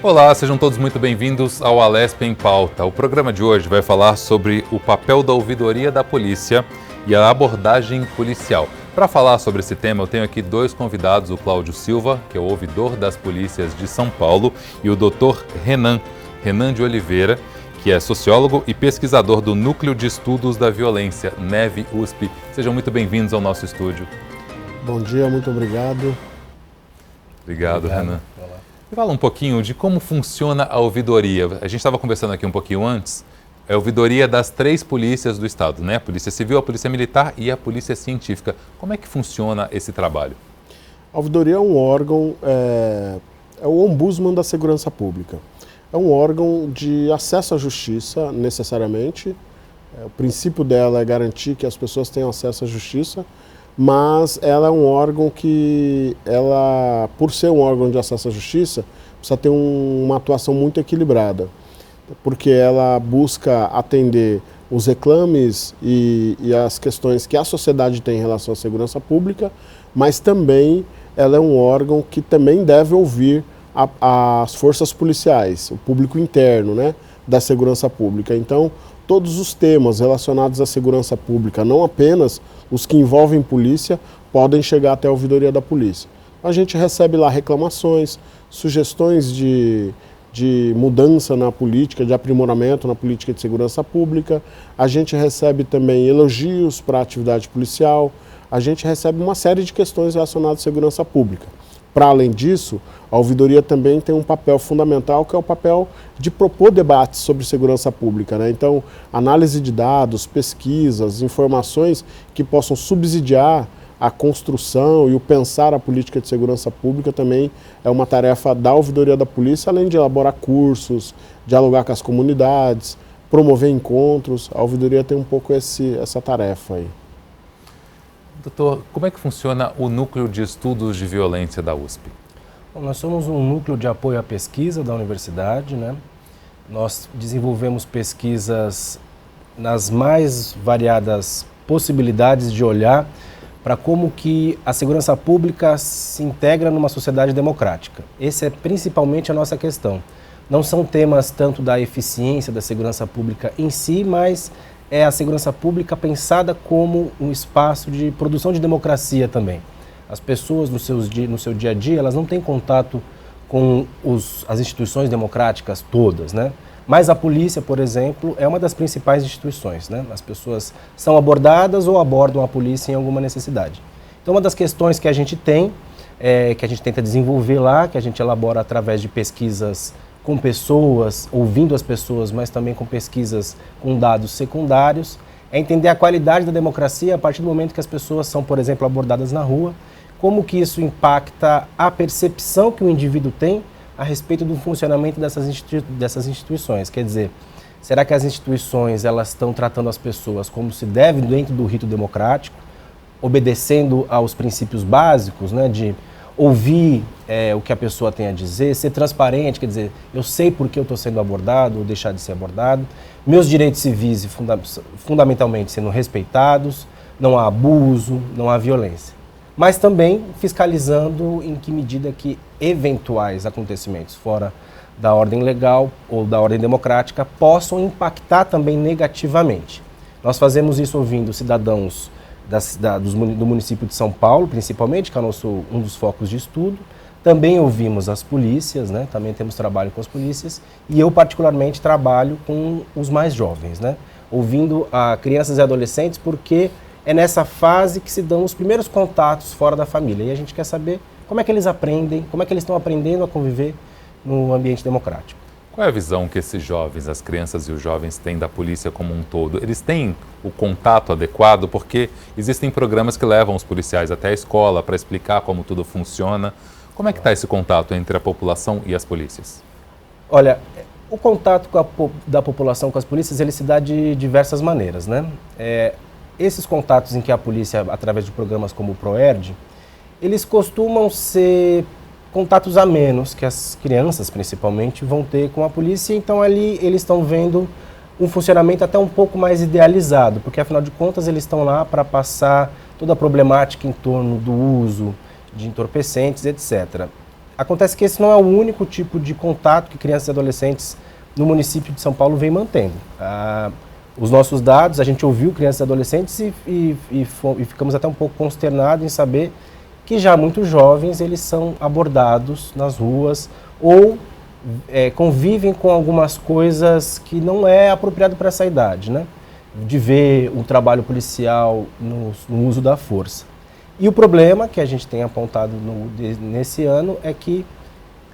Olá, sejam todos muito bem-vindos ao Alesp em Pauta. O programa de hoje vai falar sobre o papel da ouvidoria da polícia e a abordagem policial. Para falar sobre esse tema, eu tenho aqui dois convidados, o Cláudio Silva, que é o ouvidor das polícias de São Paulo, e o Dr. Renan de Oliveira, que é sociólogo e pesquisador do Núcleo de Estudos da Violência, NEV USP. Sejam muito bem-vindos ao nosso estúdio. Bom dia, muito obrigado. Obrigado, Renan. Fala um pouquinho de como funciona a ouvidoria. A gente estava conversando aqui um pouquinho antes. É a ouvidoria das três polícias do Estado, né? A Polícia Civil, a Polícia Militar e a Polícia Científica. Como é que funciona esse trabalho? A ouvidoria é um órgão, é o ombudsman da segurança pública. É um órgão de acesso à justiça, necessariamente. O princípio dela é garantir que as pessoas tenham acesso à justiça, mas ela é um órgão que, por ser um órgão de acesso à justiça, precisa ter uma atuação muito equilibrada, porque ela busca atender os reclames e as questões que a sociedade tem em relação à segurança pública, mas também ela é um órgão que também deve ouvir as forças policiais, o público interno, né, da segurança pública. Então, todos os temas relacionados à segurança pública, não apenas os que envolvem polícia, podem chegar até a ouvidoria da polícia. A gente recebe lá reclamações, sugestões de mudança na política, de aprimoramento na política de segurança pública. A gente recebe também elogios para a atividade policial. A gente recebe uma série de questões relacionadas à segurança pública. Para além disso, a ouvidoria também tem um papel fundamental, que é o papel de propor debates sobre segurança pública, né? Então, análise de dados, pesquisas, informações que possam subsidiar a construção e o pensar a política de segurança pública também é uma tarefa da ouvidoria da polícia, além de elaborar cursos, dialogar com as comunidades, promover encontros. A ouvidoria tem um pouco essa tarefa aí. Doutor, como é que funciona o Núcleo de Estudos de Violência da USP? Bom, nós somos um núcleo de apoio à pesquisa da universidade, né? Nós desenvolvemos pesquisas nas mais variadas possibilidades de olhar para como que a segurança pública se integra numa sociedade democrática. Essa é principalmente a nossa questão. Não são temas tanto da eficiência da segurança pública em si, mas é a segurança pública pensada como um espaço de produção de democracia também. As pessoas no seu dia a dia, elas não têm contato com as instituições democráticas todas, né? Mas a polícia, por exemplo, é uma das principais instituições, né? As pessoas são abordadas ou abordam a polícia em alguma necessidade. Então, uma das questões que a gente tem, que a gente tenta desenvolver lá, que a gente elabora através de pesquisas com pessoas, ouvindo as pessoas, mas também com pesquisas com dados secundários, é entender a qualidade da democracia a partir do momento que as pessoas são, por exemplo, abordadas na rua, como que isso impacta a percepção que o indivíduo tem a respeito do funcionamento dessas instituições. Quer dizer, será que as instituições elas estão tratando as pessoas como se deve dentro do rito democrático, obedecendo aos princípios básicos, né, de ouvir o que a pessoa tem a dizer, ser transparente, quer dizer, eu sei por que eu estou sendo abordado ou deixar de ser abordado, meus direitos civis fundamentalmente sendo respeitados, não há abuso, não há violência. Mas também fiscalizando em que medida que eventuais acontecimentos fora da ordem legal ou da ordem democrática possam impactar também negativamente. Nós fazemos isso ouvindo cidadãos do município de São Paulo, principalmente, que é um dos focos de estudo. Também ouvimos as polícias, né? Também temos trabalho com as polícias, e eu particularmente trabalho com os mais jovens, né? Ouvindo a crianças e adolescentes, porque é nessa fase que se dão os primeiros contatos fora da família, e a gente quer saber como é que eles aprendem, como é que eles estão aprendendo a conviver no ambiente democrático. Qual é a visão que esses jovens, as crianças e os jovens têm da polícia como um todo? Eles têm o contato adequado? Porque existem programas que levam os policiais até a escola para explicar como tudo funciona. Como é que está esse contato entre a população e as polícias? Olha, o contato da população com as polícias, ele se dá de diversas maneiras, né? Esses contatos em que a polícia, através de programas como o PROERD, eles costumam ser contatos a menos que as crianças, principalmente, vão ter com a polícia. Então, ali eles estão vendo um funcionamento até um pouco mais idealizado, porque, afinal de contas, eles estão lá para passar toda a problemática em torno do uso de entorpecentes, etc. Acontece que esse não é o único tipo de contato que crianças e adolescentes no município de São Paulo vem mantendo. Os nossos dados, a gente ouviu crianças e adolescentes e ficamos até um pouco consternados em saber que já muito jovens eles são abordados nas ruas ou convivem com algumas coisas que não é apropriado para essa idade, né? De ver o trabalho policial no uso da força. E o problema que a gente tem apontado nesse ano é que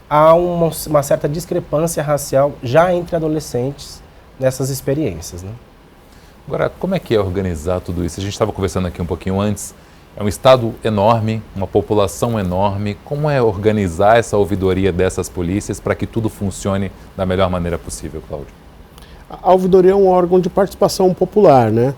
há uma certa discrepância racial já entre adolescentes nessas experiências, né? Agora, como é que é organizar tudo isso? A gente estava conversando aqui um pouquinho antes. É um estado enorme, uma população enorme. Como é organizar essa ouvidoria dessas polícias para que tudo funcione da melhor maneira possível, Cláudio? A ouvidoria é um órgão de participação popular, né?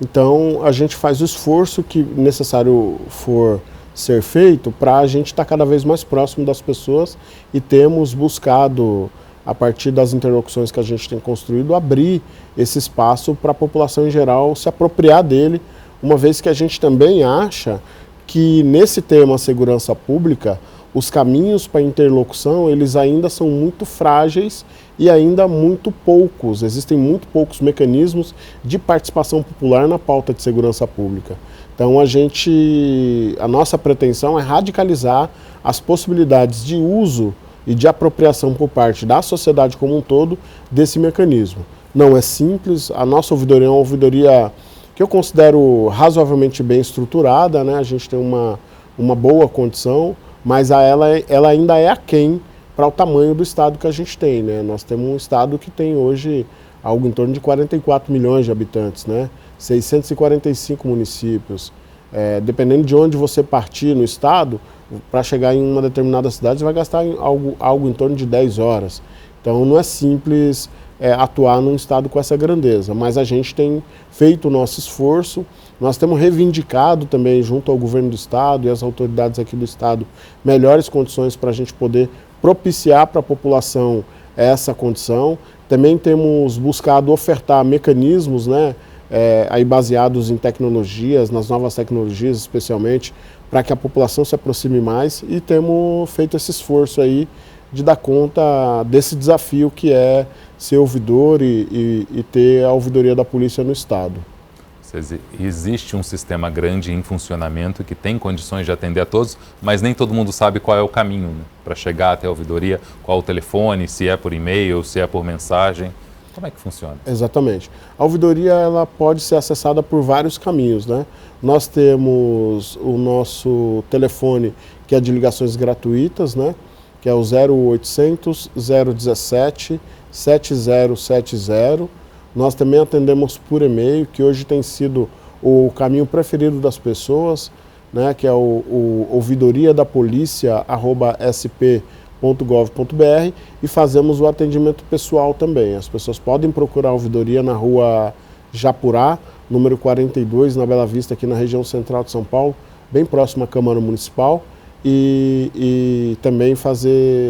Então, a gente faz o esforço que necessário for ser feito para a gente estar cada vez mais próximo das pessoas e temos buscado, a partir das interlocuções que a gente tem construído, abrir esse espaço para a população em geral se apropriar dele, uma vez que a gente também acha que nesse tema segurança pública, os caminhos para interlocução, eles ainda são muito frágeis e ainda muito poucos. Existem muito poucos mecanismos de participação popular na pauta de segurança pública. Então a nossa pretensão é radicalizar as possibilidades de uso e de apropriação por parte da sociedade como um todo desse mecanismo. Não é simples, a nossa ouvidoria é uma ouvidoria que eu considero razoavelmente bem estruturada, né? A gente tem uma boa condição, mas ela ainda é aquém para o tamanho do estado que a gente tem, né? Nós temos um estado que tem hoje algo em torno de 44 milhões de habitantes, né? 645 municípios. Dependendo de onde você partir no estado, para chegar em uma determinada cidade, você vai gastar algo em torno de 10 horas. Então não é simples atuar num estado com essa grandeza, mas a gente tem feito o nosso esforço. Nós temos reivindicado também, junto ao governo do estado e às autoridades aqui do estado, melhores condições para a gente poder propiciar para a população essa condição. Também temos buscado ofertar mecanismos, né, aí baseados em tecnologias, nas novas tecnologias especialmente, para que a população se aproxime mais, e temos feito esse esforço aí de dar conta desse desafio que é ser ouvidor e ter a ouvidoria da polícia no estado. Existe um sistema grande em funcionamento que tem condições de atender a todos, mas nem todo mundo sabe qual é o caminho, né, para chegar até a ouvidoria, qual o telefone, se é por e-mail, se é por mensagem. Como é que funciona? Exatamente. A ouvidoria ela pode ser acessada por vários caminhos, né? Nós temos o nosso telefone, que é de ligações gratuitas, né? Que é o 0800 017 7070. Nós também atendemos por e-mail, que hoje tem sido o caminho preferido das pessoas, né, que é o ouvidoriadapolicia@sp.gov.br, e fazemos o atendimento pessoal também. As pessoas podem procurar a ouvidoria na rua Japurá, número 42, na Bela Vista, aqui na região central de São Paulo, bem próximo à Câmara Municipal, e também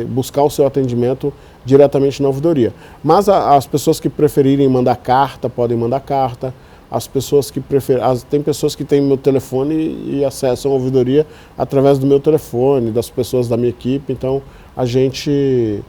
buscar o seu atendimento diretamente na ouvidoria. Mas as pessoas que preferirem mandar carta, podem mandar carta. As pessoas que tem pessoas que têm meu telefone e acessam a ouvidoria através do meu telefone, das pessoas da minha equipe. Então, a gente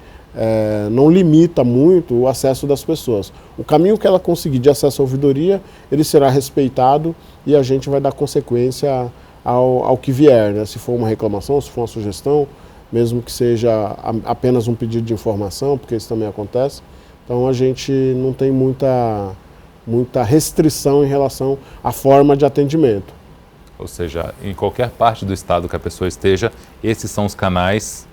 não limita muito o acesso das pessoas. O caminho que ela conseguir de acesso à ouvidoria, ele será respeitado e a gente vai dar consequência ao que vier, né? Se for uma reclamação, se for uma sugestão, mesmo que seja apenas um pedido de informação, porque isso também acontece. Então a gente não tem muita restrição em relação à forma de atendimento. Ou seja, em qualquer parte do estado que a pessoa esteja, esses são os canais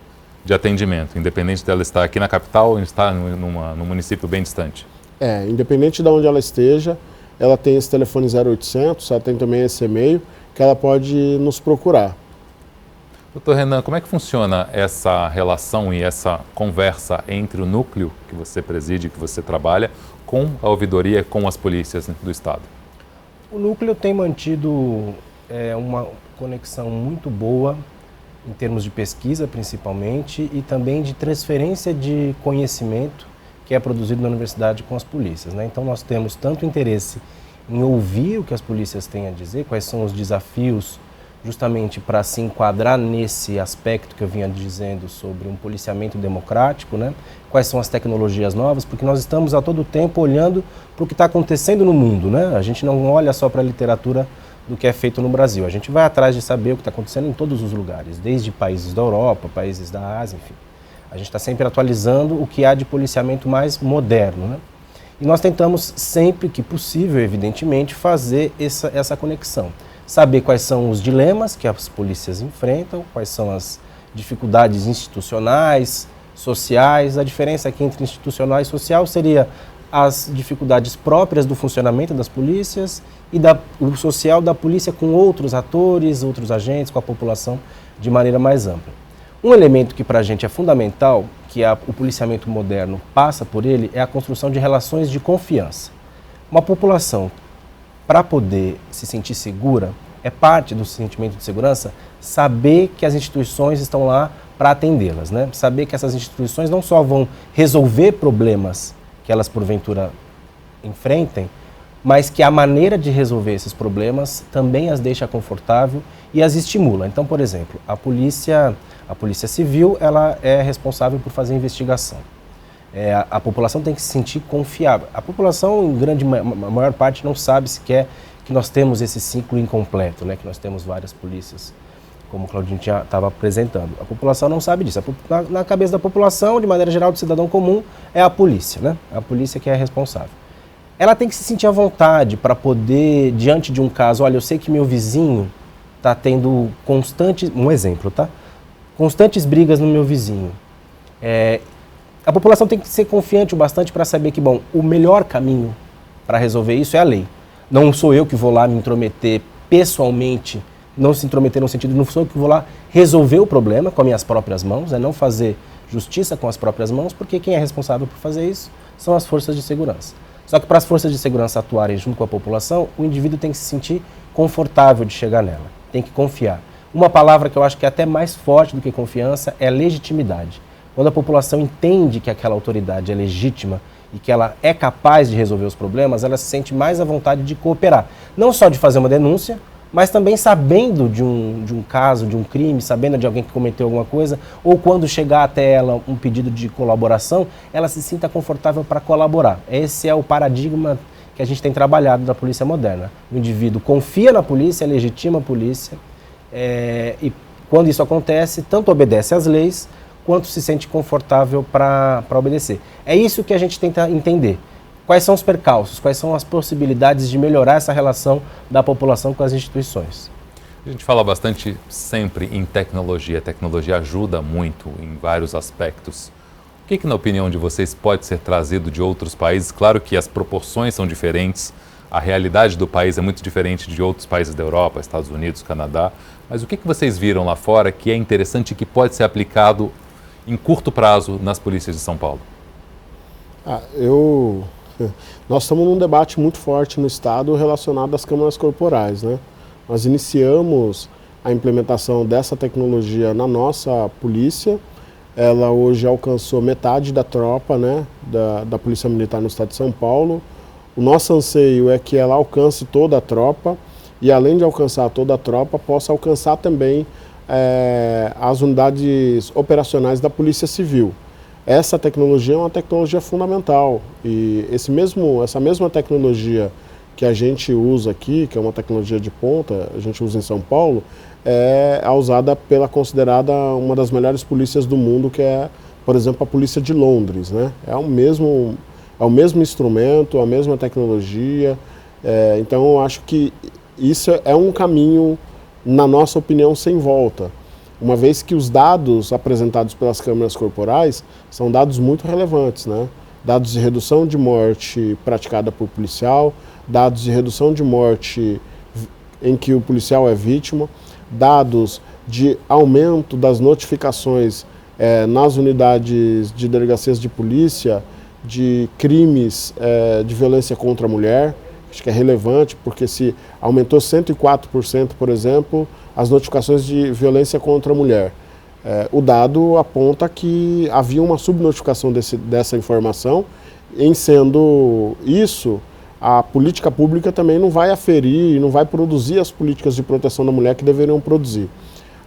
de atendimento, independente dela estar aqui na capital ou estar num município bem distante. Independente de onde ela esteja, ela tem esse telefone 0800, ela tem também esse e-mail, que ela pode nos procurar. Doutor Renan, como é que funciona essa relação e essa conversa entre o núcleo que você preside, que você trabalha, com a ouvidoria, com as polícias do estado? O núcleo tem mantido uma conexão muito boa, em termos de pesquisa principalmente, e também de transferência de conhecimento que é produzido na universidade com as polícias, né? Então nós temos tanto interesse em ouvir o que as polícias têm a dizer, quais são os desafios justamente para se enquadrar nesse aspecto que eu vinha dizendo sobre um policiamento democrático, né? Quais são as tecnologias novas, porque nós estamos a todo tempo olhando para o que está acontecendo no mundo, né? A gente não olha só para a literatura do que é feito no Brasil, a gente vai atrás de saber o que está acontecendo em todos os lugares, desde países da Europa, países da Ásia, enfim. A gente está sempre atualizando o que há de policiamento mais moderno, né? E nós tentamos sempre que possível, evidentemente, fazer essa conexão. Saber quais são os dilemas que as polícias enfrentam, quais são as dificuldades institucionais, sociais. A diferença aqui entre institucional e social seria as dificuldades próprias do funcionamento das polícias e o social da polícia com outros atores, outros agentes, com a população de maneira mais ampla. Um elemento que para a gente é fundamental, que o policiamento moderno passa por ele, é a construção de relações de confiança. Uma população, para poder se sentir segura, é parte do sentimento de segurança saber que as instituições estão lá para atendê-las, né? Saber que essas instituições não só vão resolver problemas que elas porventura enfrentem, mas que a maneira de resolver esses problemas também as deixa confortável e as estimula. Então, por exemplo, a polícia civil, ela é responsável por fazer investigação. A população tem que se sentir confiável. A população, em maior parte, não sabe sequer que nós temos esse ciclo incompleto, né? Que nós temos várias polícias, como o Claudinho estava apresentando. A população não sabe disso. Na cabeça da população, de maneira geral, do cidadão comum, é a polícia, né? A polícia que é responsável. Ela tem que se sentir à vontade para poder, diante de um caso, olha, eu sei que meu vizinho está tendo um exemplo, tá? Constantes brigas no meu vizinho. A população tem que ser confiante o bastante para saber que, bom, o melhor caminho para resolver isso é a lei. Não sou eu que vou lá me intrometer pessoalmente, não se intrometer no sentido, não sou eu que vou lá resolver o problema com as minhas próprias mãos, não fazer justiça com as próprias mãos, porque quem é responsável por fazer isso são as forças de segurança. Só que para as forças de segurança atuarem junto com a população, o indivíduo tem que se sentir confortável de chegar nela, tem que confiar. Uma palavra que eu acho que é até mais forte do que confiança é legitimidade. Quando a população entende que aquela autoridade é legítima e que ela é capaz de resolver os problemas, ela se sente mais à vontade de cooperar. Não só de fazer uma denúncia, mas também sabendo de um caso, de um crime, sabendo de alguém que cometeu alguma coisa, ou quando chegar até ela um pedido de colaboração, ela se sinta confortável para colaborar. Esse é o paradigma que a gente tem trabalhado da polícia moderna. O indivíduo confia na polícia, legitima a polícia, e quando isso acontece, tanto obedece às leis, quanto se sente confortável para obedecer. É isso que a gente tenta entender. Quais são os percalços, quais são as possibilidades de melhorar essa relação da população com as instituições? A gente fala bastante sempre em tecnologia. A tecnologia ajuda muito em vários aspectos. O que, na opinião de vocês, pode ser trazido de outros países? Claro que as proporções são diferentes, a realidade do país é muito diferente de outros países da Europa, Estados Unidos, Canadá. Mas o que vocês viram lá fora que é interessante e que pode ser aplicado em curto prazo nas polícias de São Paulo? Nós estamos num debate muito forte no Estado relacionado às câmaras corporais, né? Nós iniciamos a implementação dessa tecnologia na nossa polícia. Ela hoje alcançou metade da tropa, né, da Polícia Militar no Estado de São Paulo. O nosso anseio é que ela alcance toda a tropa e, além de alcançar toda a tropa, possa alcançar também as unidades operacionais da Polícia Civil. Essa tecnologia é uma tecnologia fundamental e essa mesma tecnologia que a gente usa aqui, que é uma tecnologia de ponta, a gente usa em São Paulo, é usada pela considerada uma das melhores polícias do mundo, que é, por exemplo, a Polícia de Londres, né? É o mesmo instrumento, a mesma tecnologia, então eu acho que isso é um caminho, na nossa opinião, sem volta. Uma vez que os dados apresentados pelas câmeras corporais são dados muito relevantes, né? Dados de redução de morte praticada por policial, dados de redução de morte em que o policial é vítima, dados de aumento das notificações nas unidades de delegacias de polícia de crimes de violência contra a mulher. Acho que é relevante, porque se aumentou 104%, por exemplo, as notificações de violência contra a mulher. O dado aponta que havia uma subnotificação dessa informação, em sendo isso a política pública também não vai aferir, não vai produzir as políticas de proteção da mulher que deveriam produzir.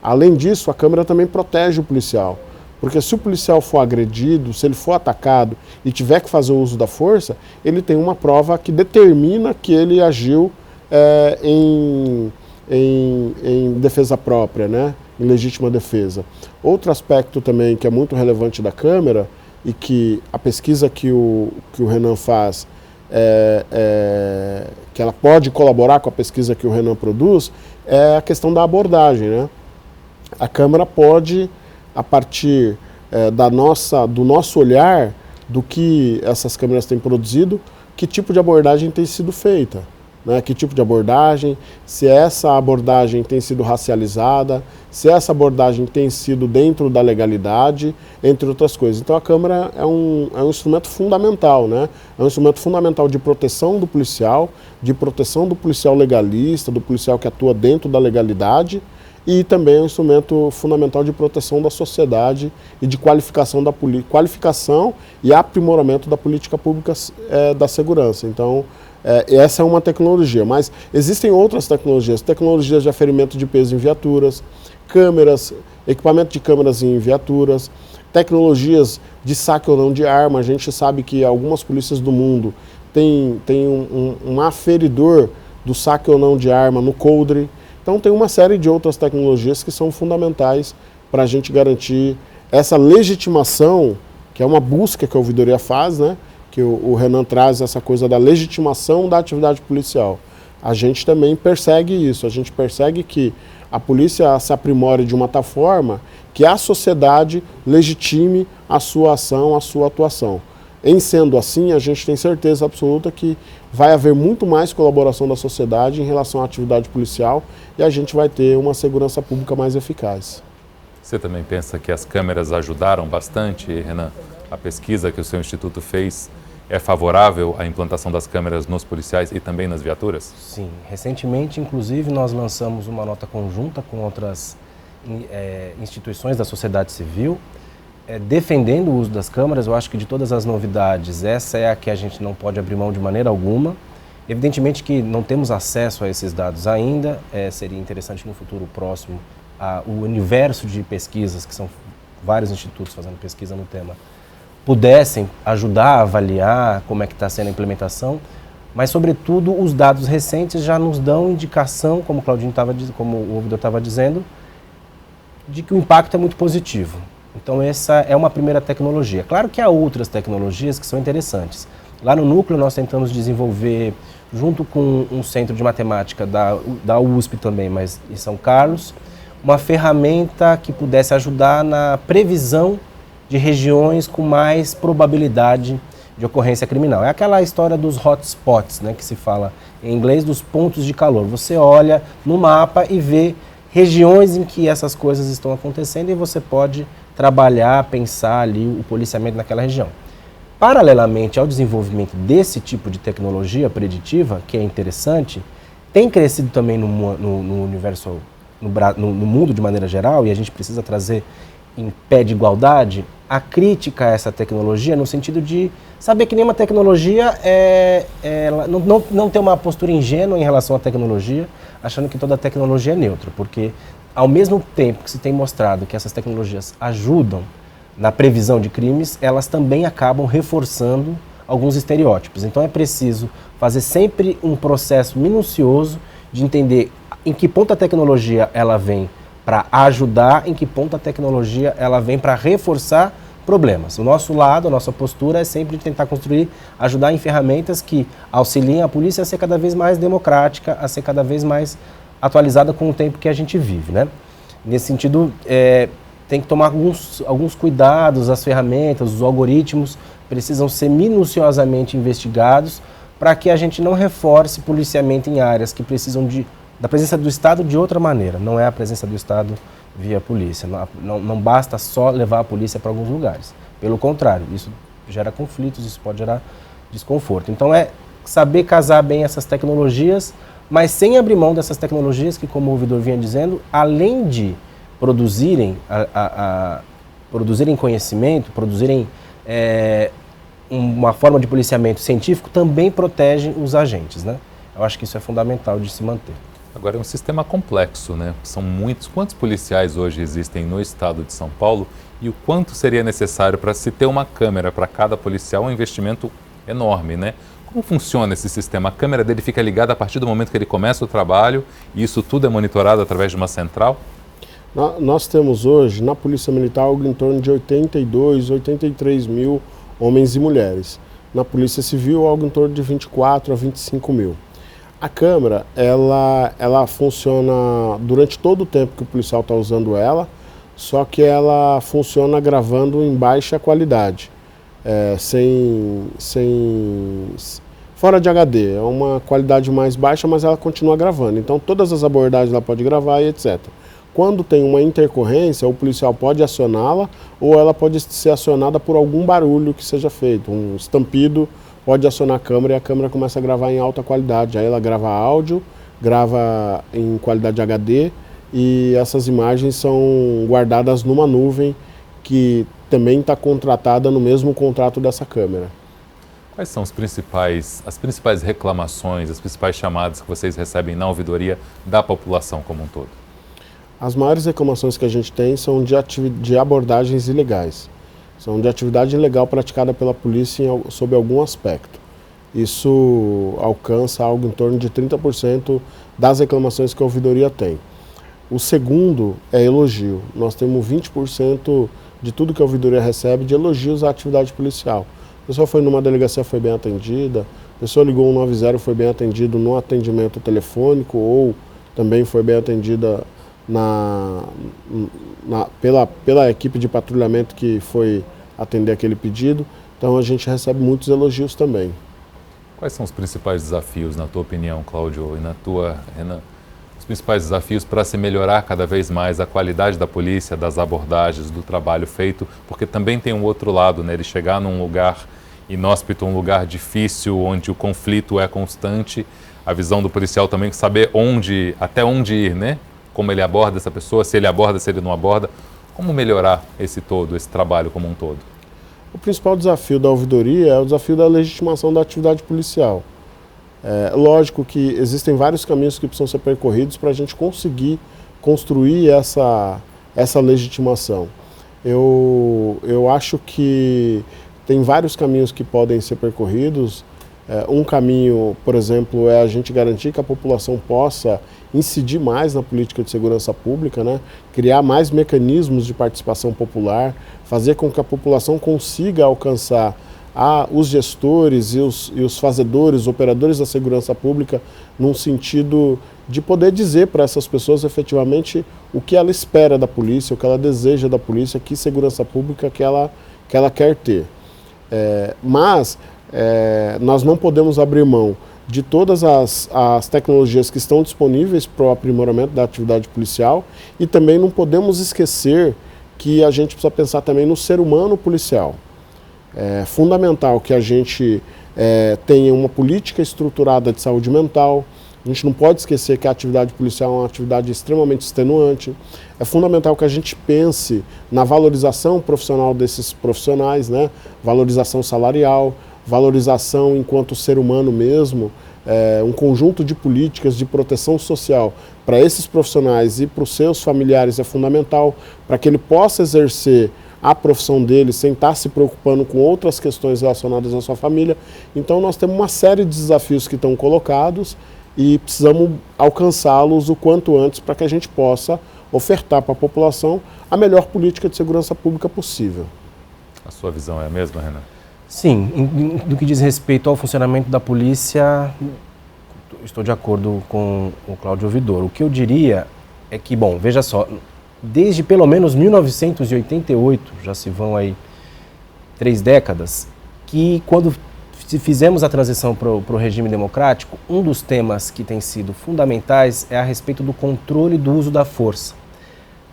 Além disso, a câmera também protege o policial, porque se o policial for agredido, se ele for atacado e tiver que fazer o uso da força, ele tem uma prova que determina que ele agiu em defesa própria, né? Em legítima defesa. Outro aspecto também que é muito relevante da câmera e que a pesquisa que o Renan faz, que ela pode colaborar com a pesquisa que o Renan produz, é a questão da abordagem, né? A câmera pode, a partir do nosso olhar, do que essas câmeras têm produzido, que tipo de abordagem tem sido feita. Né, que tipo de abordagem, se essa abordagem tem sido racializada, se essa abordagem tem sido dentro da legalidade, entre outras coisas. Então a câmera é um instrumento fundamental, né? É um instrumento fundamental de proteção do policial legalista, do policial que atua dentro da legalidade, e também é um instrumento fundamental de proteção da sociedade e de qualificação e aprimoramento da política pública da segurança. Então, essa é uma tecnologia, mas existem outras tecnologias de aferimento de peso em viaturas, câmeras, equipamento de câmeras em viaturas, tecnologias de saque ou não de arma. A gente sabe que algumas polícias do mundo têm um aferidor do saque ou não de arma no coldre. Então tem uma série de outras tecnologias que são fundamentais para a gente garantir essa legitimação, que é uma busca que a ouvidoria faz, né? Que o Renan traz essa coisa da legitimação da atividade policial. A gente também persegue isso, a gente persegue que a polícia se aprimore de uma tal forma que a sociedade legitime a sua ação, a sua atuação. Em sendo assim, a gente tem certeza absoluta que vai haver muito mais colaboração da sociedade em relação à atividade policial e a gente vai ter uma segurança pública mais eficaz. Você também pensa que as câmeras ajudaram bastante, Renan? A pesquisa que o seu instituto fez é favorável à implantação das câmeras nos policiais e também nas viaturas? Sim. Recentemente, inclusive, nós lançamos uma nota conjunta com outras instituições da sociedade civil, defendendo o uso das câmeras. Eu acho que de todas as novidades, essa é a que a gente não pode abrir mão de maneira alguma. Evidentemente que não temos acesso a esses dados ainda, seria interessante no futuro próximo o universo de pesquisas, que são vários institutos fazendo pesquisa no tema, pudessem ajudar a avaliar como é que está sendo a implementação, mas, sobretudo, os dados recentes já nos dão indicação, como o ouvidor estava dizendo, de que o impacto é muito positivo. Então, essa é uma primeira tecnologia. Claro que há outras tecnologias que são interessantes. Lá no Núcleo, nós tentamos desenvolver, junto com um centro de matemática da USP também, mas em São Carlos, uma ferramenta que pudesse ajudar na previsão de regiões com mais probabilidade de ocorrência criminal. É aquela história dos hotspots, né, que se fala em inglês, dos pontos de calor. Você olha no mapa e vê regiões em que essas coisas estão acontecendo e você pode trabalhar, pensar ali o policiamento naquela região. Paralelamente ao desenvolvimento desse tipo de tecnologia preditiva, que é interessante, tem crescido também no universo, no mundo de maneira geral, e a gente precisa trazer em pé de igualdade a crítica a essa tecnologia, no sentido de saber que nenhuma tecnologia não ter uma postura ingênua em relação à tecnologia, achando que toda tecnologia é neutra, porque ao mesmo tempo que se tem mostrado que essas tecnologias ajudam na previsão de crimes, elas também acabam reforçando alguns estereótipos. Então é preciso fazer sempre um processo minucioso de entender em que ponto a tecnologia ela vem para ajudar, em que ponto a tecnologia ela vem para reforçar problemas. O nosso lado, a nossa postura é sempre de tentar ajudar em ferramentas que auxiliem a polícia a ser cada vez mais democrática, a ser cada vez mais atualizada com o tempo que a gente vive, né? Nesse sentido, tem que tomar alguns cuidados, as ferramentas, os algoritmos precisam ser minuciosamente investigados para que a gente não reforce policiamento em áreas que precisam da presença do Estado de outra maneira. Não é a presença do Estado via polícia. Não basta só levar a polícia para alguns lugares. Pelo contrário, isso gera conflitos, isso pode gerar desconforto. Então é saber casar bem essas tecnologias, mas sem abrir mão dessas tecnologias que, como o ouvidor vinha dizendo, além de produzirem conhecimento, produzirem uma forma de policiamento científico também protege os agentes, né? Eu acho que isso é fundamental de se manter. Agora é um sistema complexo, né? São muitos. Quantos policiais hoje existem no estado de São Paulo e o quanto seria necessário para se ter uma câmera para cada policial? É um investimento enorme, né? Como funciona esse sistema? A câmera dele fica ligada a partir do momento que ele começa o trabalho e isso tudo é monitorado através de uma central? Nós temos hoje na Polícia Militar algo em torno de 82, 83 mil homens e mulheres. Na Polícia Civil algo em torno de 24 a 25 mil. A câmera, ela funciona durante todo o tempo que o policial está usando ela, só que ela funciona gravando em baixa qualidade, fora de HD, é uma qualidade mais baixa, mas ela continua gravando. Então todas as abordagens ela pode gravar e etc. Quando tem uma intercorrência, o policial pode acioná-la ou ela pode ser acionada por algum barulho que seja feito, um estampido, pode acionar a câmera e a câmera começa a gravar em alta qualidade. Aí ela grava áudio, grava em qualidade HD e essas imagens são guardadas numa nuvem que também está contratada no mesmo contrato dessa câmera. Quais são as principais reclamações, as principais chamadas que vocês recebem na ouvidoria da população como um todo? As maiores reclamações que a gente tem são de abordagens ilegais. São de atividade ilegal praticada pela polícia sob algum aspecto. Isso alcança algo em torno de 30% das reclamações que a ouvidoria tem. O segundo é elogio. Nós temos 20% de tudo que a ouvidoria recebe de elogios à atividade policial. A pessoa foi numa delegacia, foi bem atendida, a pessoa ligou 190, foi bem atendido no atendimento telefônico ou também foi bem atendida pela equipe de patrulhamento que foi atender aquele pedido. Então a gente recebe muitos elogios também. Quais são os principais desafios, na tua opinião, Cláudio, e na tua, Renan? Os principais desafios para se melhorar cada vez mais a qualidade da polícia, das abordagens, do trabalho feito, porque também tem um outro lado, né? Ele chegar num lugar inóspito, um lugar difícil, onde o conflito é constante, a visão do policial também saber até onde ir, né? Como ele aborda essa pessoa, se ele aborda, se ele não aborda. Como melhorar esse trabalho como um todo? O principal desafio da ouvidoria é o desafio da legitimação da atividade policial. É lógico que existem vários caminhos que precisam ser percorridos para a gente conseguir construir essa legitimação. Eu acho que tem vários caminhos que podem ser percorridos. Um caminho, por exemplo, é a gente garantir que a população possa incidir mais na política de segurança pública, né? Criar mais mecanismos de participação popular, fazer com que a população consiga alcançar os gestores e os fazedores, os operadores da segurança pública, num sentido de poder dizer para essas pessoas efetivamente o que ela espera da polícia, o que ela deseja da polícia, que segurança pública que ela quer ter. Mas nós não podemos abrir mão de todas as tecnologias que estão disponíveis para o aprimoramento da atividade policial e também não podemos esquecer que a gente precisa pensar também no ser humano policial. É fundamental que a gente tenha uma política estruturada de saúde mental. A gente não pode esquecer que a atividade policial é uma atividade extremamente extenuante. É fundamental que a gente pense na valorização profissional desses profissionais, né? Valorização salarial, valorização enquanto ser humano mesmo, um conjunto de políticas de proteção social para esses profissionais e para os seus familiares é fundamental, para que ele possa exercer a profissão dele sem estar se preocupando com outras questões relacionadas à sua família. Então nós temos uma série de desafios que estão colocados e precisamos alcançá-los o quanto antes para que a gente possa ofertar para a população a melhor política de segurança pública possível. A sua visão é a mesma, Renan? Sim, no que diz respeito ao funcionamento da polícia, estou de acordo com o Cláudio Ouvidor. O que eu diria é que, bom, veja só, desde pelo menos 1988, já se vão aí 3 décadas, que quando fizemos a transição para o regime democrático, um dos temas que tem sido fundamentais é a respeito do controle do uso da força.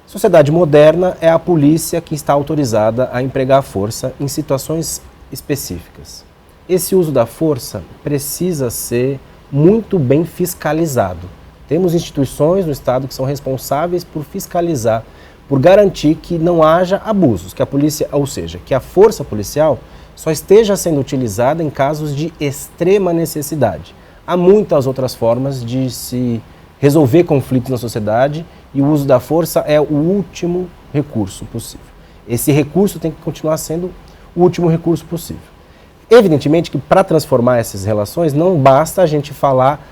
Sociedade moderna é a polícia que está autorizada a empregar a força em situações específicas. Esse uso da força precisa ser muito bem fiscalizado. Temos instituições no Estado que são responsáveis por fiscalizar, por garantir que não haja abusos, que a polícia, ou seja, que a força policial só esteja sendo utilizada em casos de extrema necessidade. Há muitas outras formas de se resolver conflitos na sociedade e o uso da força é o último recurso possível. Esse recurso tem que continuar sendo o último recurso possível. Evidentemente que para transformar essas relações não basta a gente falar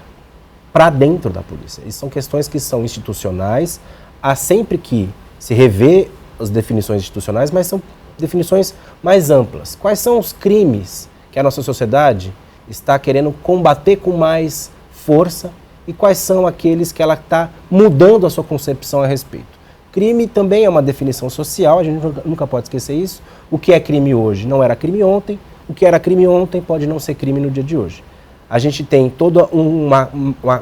para dentro da polícia. Isso são questões que são institucionais, há sempre que se rever as definições institucionais, mas são definições mais amplas. Quais são os crimes que a nossa sociedade está querendo combater com mais força e quais são aqueles que ela está mudando a sua concepção a respeito? Crime também é uma definição social, a gente nunca pode esquecer isso. O que é crime hoje não era crime ontem, o que era crime ontem pode não ser crime no dia de hoje. A gente tem toda uma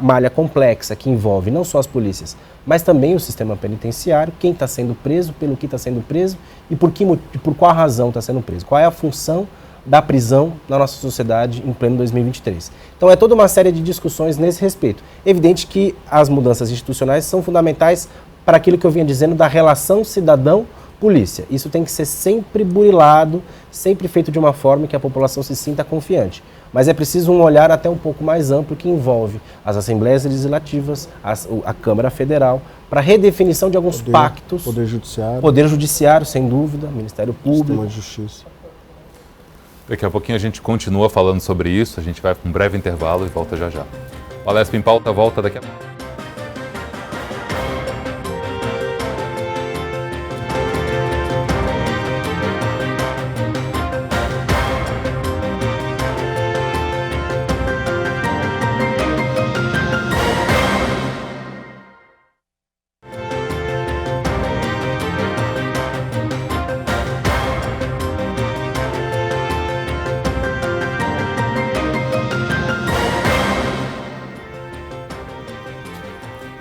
malha complexa que envolve não só as polícias, mas também o sistema penitenciário, quem está sendo preso, pelo que está sendo preso e por qual razão está sendo preso. Qual é a função da prisão na nossa sociedade em pleno 2023. Então é toda uma série de discussões nesse respeito. Evidente que as mudanças institucionais são fundamentais para aquilo que eu vinha dizendo da relação cidadão-polícia. Isso tem que ser sempre burilado, sempre feito de uma forma que a população se sinta confiante. Mas é preciso um olhar até um pouco mais amplo que envolve as Assembleias Legislativas, a Câmara Federal, para redefinição de alguns pactos. Poder Judiciário, sem dúvida, Ministério Público. Sistema de Justiça. Daqui a pouquinho a gente continua falando sobre isso, a gente vai para um breve intervalo e volta já já. O Alesp em Pauta volta daqui a pouco.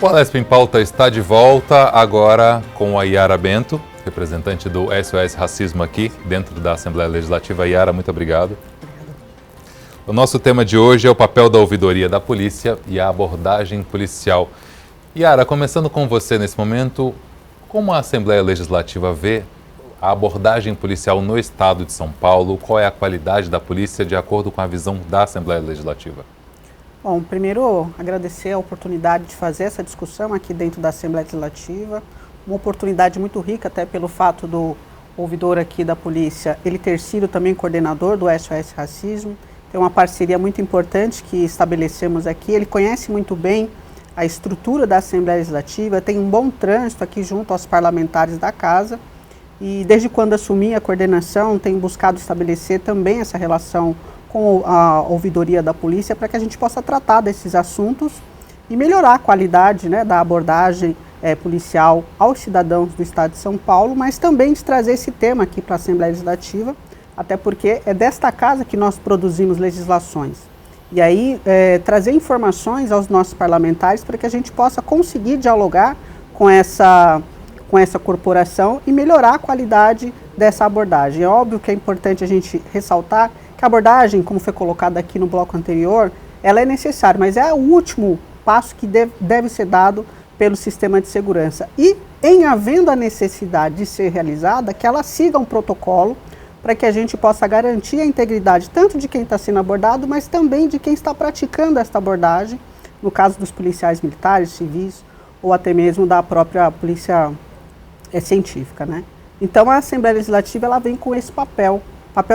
O Alesp em Pauta está de volta agora com a Yara Bento, representante do SOS Racismo aqui dentro da Assembleia Legislativa. Yara, muito obrigado. O nosso tema de hoje é o papel da ouvidoria da polícia e a abordagem policial. Yara, começando com você nesse momento, como a Assembleia Legislativa vê a abordagem policial no estado de São Paulo? Qual é a qualidade da polícia de acordo com a visão da Assembleia Legislativa? Bom, primeiro agradecer a oportunidade de fazer essa discussão aqui dentro da Assembleia Legislativa, uma oportunidade muito rica até pelo fato do ouvidor aqui da polícia, ele ter sido também coordenador do SOS Racismo, tem uma parceria muito importante que estabelecemos aqui, ele conhece muito bem a estrutura da Assembleia Legislativa, tem um bom trânsito aqui junto aos parlamentares da casa e desde quando assumi a coordenação tem buscado estabelecer também essa relação com a ouvidoria da polícia para que a gente possa tratar desses assuntos e melhorar a qualidade, né, da abordagem policial aos cidadãos do estado de São Paulo, mas também de trazer esse tema aqui para a Assembleia Legislativa, até porque é desta casa que nós produzimos legislações. E aí trazer informações aos nossos parlamentares para que a gente possa conseguir dialogar com essa corporação e melhorar a qualidade dessa abordagem. É óbvio que é importante a gente ressaltar que a abordagem, como foi colocada aqui no bloco anterior, ela é necessária, mas é o último passo que deve ser dado pelo sistema de segurança. E, em havendo a necessidade de ser realizada, que ela siga um protocolo para que a gente possa garantir a integridade tanto de quem está sendo abordado, mas também de quem está praticando esta abordagem, no caso dos policiais militares, civis, ou até mesmo da própria polícia científica, né? Então, a Assembleia Legislativa ela vem com esse papel